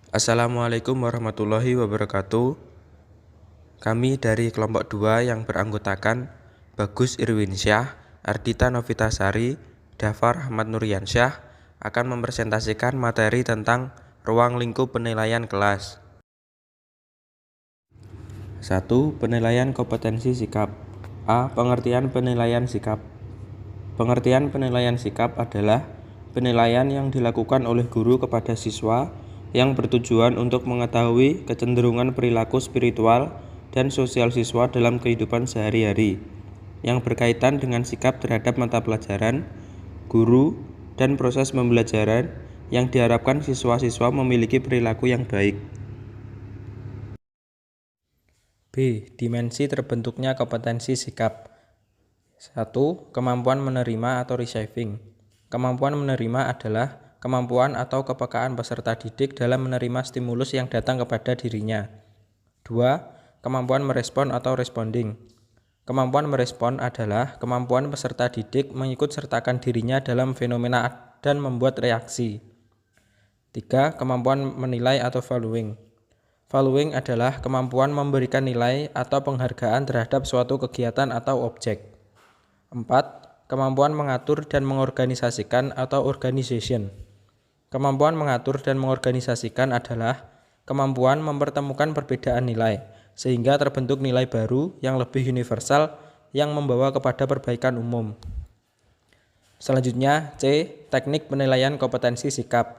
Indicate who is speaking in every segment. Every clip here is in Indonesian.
Speaker 1: Assalamualaikum warahmatullahi wabarakatuh. Kami dari kelompok 2 yang beranggotakan Bagus Irwinsyah, Ardita Novitasari, Dafar Ahmad Nuryansyah akan mempresentasikan materi tentang ruang lingkup penilaian kelas. 1. Penilaian kompetensi sikap. A. Pengertian penilaian sikap. Pengertian penilaian sikap adalah penilaian yang dilakukan oleh guru kepada siswa yang bertujuan untuk mengetahui kecenderungan perilaku spiritual dan sosial siswa dalam kehidupan sehari-hari, yang berkaitan dengan sikap terhadap mata pelajaran, guru, dan proses pembelajaran yang diharapkan siswa-siswa memiliki perilaku yang baik. B. Dimensi terbentuknya kompetensi sikap. 1. Kemampuan menerima atau receiving. Kemampuan menerima adalah kemampuan atau kepekaan peserta didik dalam menerima stimulus yang datang kepada dirinya. 2. Kemampuan merespon atau responding. Kemampuan merespon adalah kemampuan peserta didik mengikut sertakan dirinya dalam fenomena dan membuat reaksi. 3. Kemampuan menilai atau valuing. Valuing adalah kemampuan memberikan nilai atau penghargaan terhadap suatu kegiatan atau objek. 4. Kemampuan mengatur dan mengorganisasikan atau organization. Kemampuan mengatur dan mengorganisasikan adalah kemampuan mempertemukan perbedaan nilai, sehingga terbentuk nilai baru yang lebih universal yang membawa kepada perbaikan umum. Selanjutnya, C. Teknik penilaian kompetensi sikap.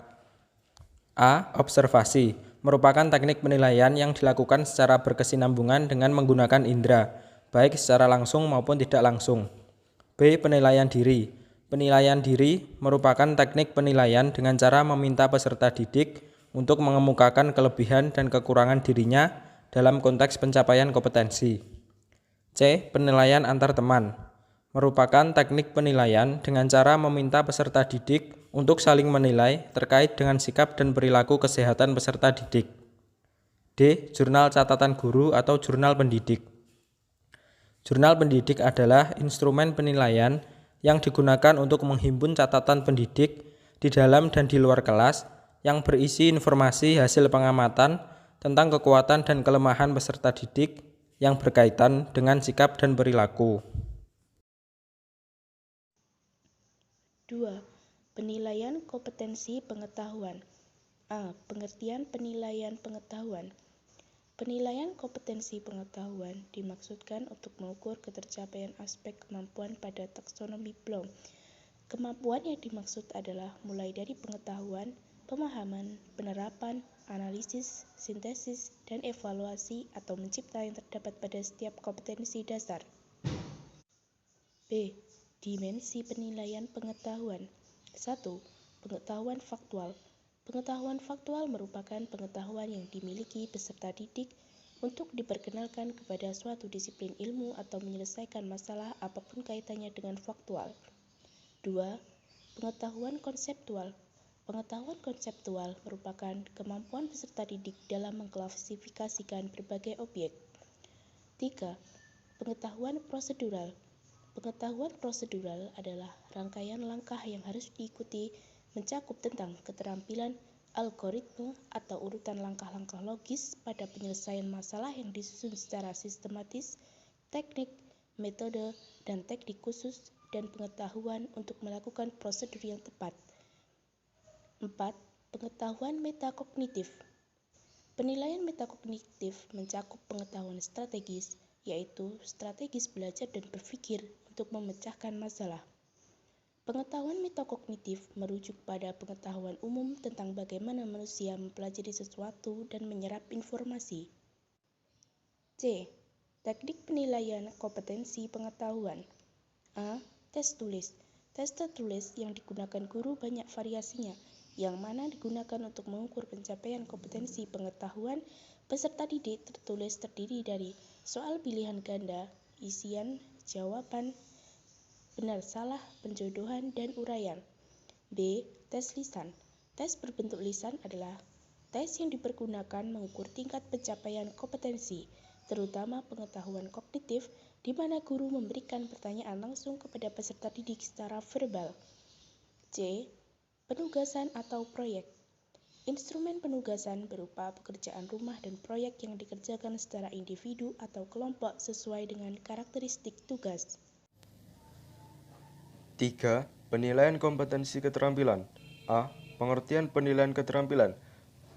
Speaker 1: A. Observasi merupakan teknik penilaian yang dilakukan secara berkesinambungan dengan menggunakan indera, baik secara langsung maupun tidak langsung. B. Penilaian diri. Penilaian diri merupakan teknik penilaian dengan cara meminta peserta didik untuk mengemukakan kelebihan dan kekurangan dirinya dalam konteks pencapaian kompetensi. C. Penilaian antar teman. Merupakan teknik penilaian dengan cara meminta peserta didik untuk saling menilai terkait dengan sikap dan perilaku kesehatan peserta didik. D. Jurnal catatan guru atau jurnal pendidik. Jurnal pendidik adalah instrumen penilaian yang digunakan untuk menghimpun catatan pendidik di dalam dan di luar kelas yang berisi informasi hasil pengamatan tentang kekuatan dan kelemahan peserta didik yang berkaitan dengan sikap dan perilaku.
Speaker 2: 2. Penilaian kompetensi pengetahuan. A. Pengertian penilaian pengetahuan. Penilaian kompetensi pengetahuan dimaksudkan untuk mengukur ketercapaian aspek kemampuan pada taksonomi Bloom. Kemampuan yang dimaksud adalah mulai dari pengetahuan, pemahaman, penerapan, analisis, sintesis, dan evaluasi atau mencipta yang terdapat pada setiap kompetensi dasar. B. Dimensi penilaian pengetahuan. 1. Pengetahuan faktual. Pengetahuan faktual merupakan pengetahuan yang dimiliki peserta didik untuk diperkenalkan kepada suatu disiplin ilmu atau menyelesaikan masalah apapun kaitannya dengan faktual. 2. Pengetahuan konseptual. Pengetahuan konseptual merupakan kemampuan peserta didik dalam mengklasifikasikan berbagai objek. 3. Pengetahuan prosedural. Pengetahuan prosedural adalah rangkaian langkah yang harus diikuti mencakup tentang keterampilan, algoritma atau urutan langkah-langkah logis pada penyelesaian masalah yang disusun secara sistematis, teknik, metode, dan teknik khusus, dan pengetahuan untuk melakukan prosedur yang tepat. 4. Pengetahuan metakognitif. Penilaian metakognitif mencakup pengetahuan strategis, yaitu strategis belajar dan berpikir untuk memecahkan masalah. Pengetahuan metakognitif merujuk pada pengetahuan umum tentang bagaimana manusia mempelajari sesuatu dan menyerap informasi. C. Teknik penilaian kompetensi pengetahuan. A. Tes tulis. Tes tertulis yang digunakan guru banyak variasinya, yang mana digunakan untuk mengukur pencapaian kompetensi pengetahuan peserta didik tertulis terdiri dari soal pilihan ganda, isian, jawaban, benar salah, penjodohan, dan uraian. B. Tes lisan. Tes berbentuk lisan adalah tes yang dipergunakan mengukur tingkat pencapaian kompetensi, terutama pengetahuan kognitif, di mana guru memberikan pertanyaan langsung kepada peserta didik secara verbal. C. Penugasan atau proyek. Instrumen penugasan berupa pekerjaan rumah dan proyek yang dikerjakan secara individu atau kelompok sesuai dengan karakteristik tugas.
Speaker 3: 3. Penilaian kompetensi keterampilan. A. Pengertian penilaian keterampilan.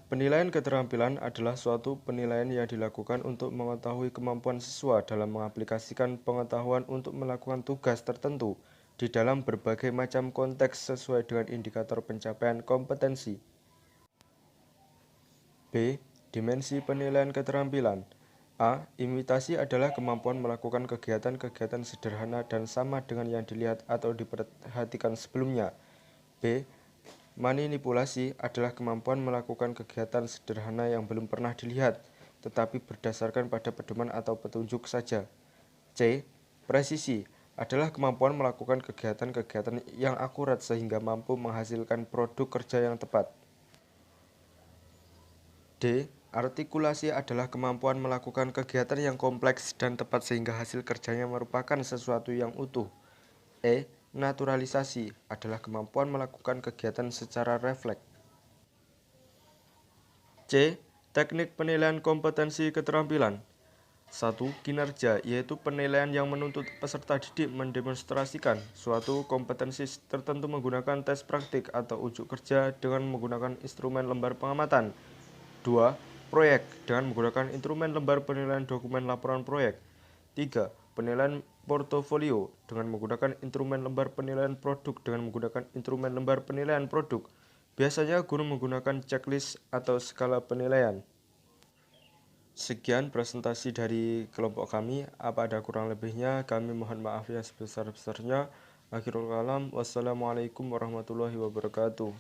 Speaker 3: Penilaian keterampilan adalah suatu penilaian yang dilakukan untuk mengetahui kemampuan siswa dalam mengaplikasikan pengetahuan untuk melakukan tugas tertentu di dalam berbagai macam konteks sesuai dengan indikator pencapaian kompetensi. B. Dimensi penilaian keterampilan. A. Imitasi adalah kemampuan melakukan kegiatan-kegiatan sederhana dan sama dengan yang dilihat atau diperhatikan sebelumnya. B. Manipulasi adalah kemampuan melakukan kegiatan sederhana yang belum pernah dilihat, tetapi berdasarkan pada pedoman atau petunjuk saja. C. Presisi adalah kemampuan melakukan kegiatan-kegiatan yang akurat sehingga mampu menghasilkan produk kerja yang tepat. D. Artikulasi adalah kemampuan melakukan kegiatan yang kompleks dan tepat sehingga hasil kerjanya merupakan sesuatu yang utuh. E. Naturalisasi adalah kemampuan melakukan kegiatan secara refleks. C. Teknik penilaian kompetensi keterampilan. 1. Kinerja, yaitu penilaian yang menuntut peserta didik mendemonstrasikan suatu kompetensi tertentu menggunakan tes praktik atau ujuk kerja dengan menggunakan instrumen lembar pengamatan. 2. Proyek dengan menggunakan instrumen lembar penilaian dokumen laporan proyek. 3. Penilaian portofolio dengan menggunakan instrumen lembar penilaian produk dengan menggunakan instrumen lembar penilaian produk. Biasanya guru menggunakan checklist atau skala penilaian. Sekian presentasi dari kelompok kami. Apa ada kurang lebihnya, kami mohon maaf yang sebesar-besarnya. Akhirul kalam, wassalamualaikum warahmatullahi wabarakatuh.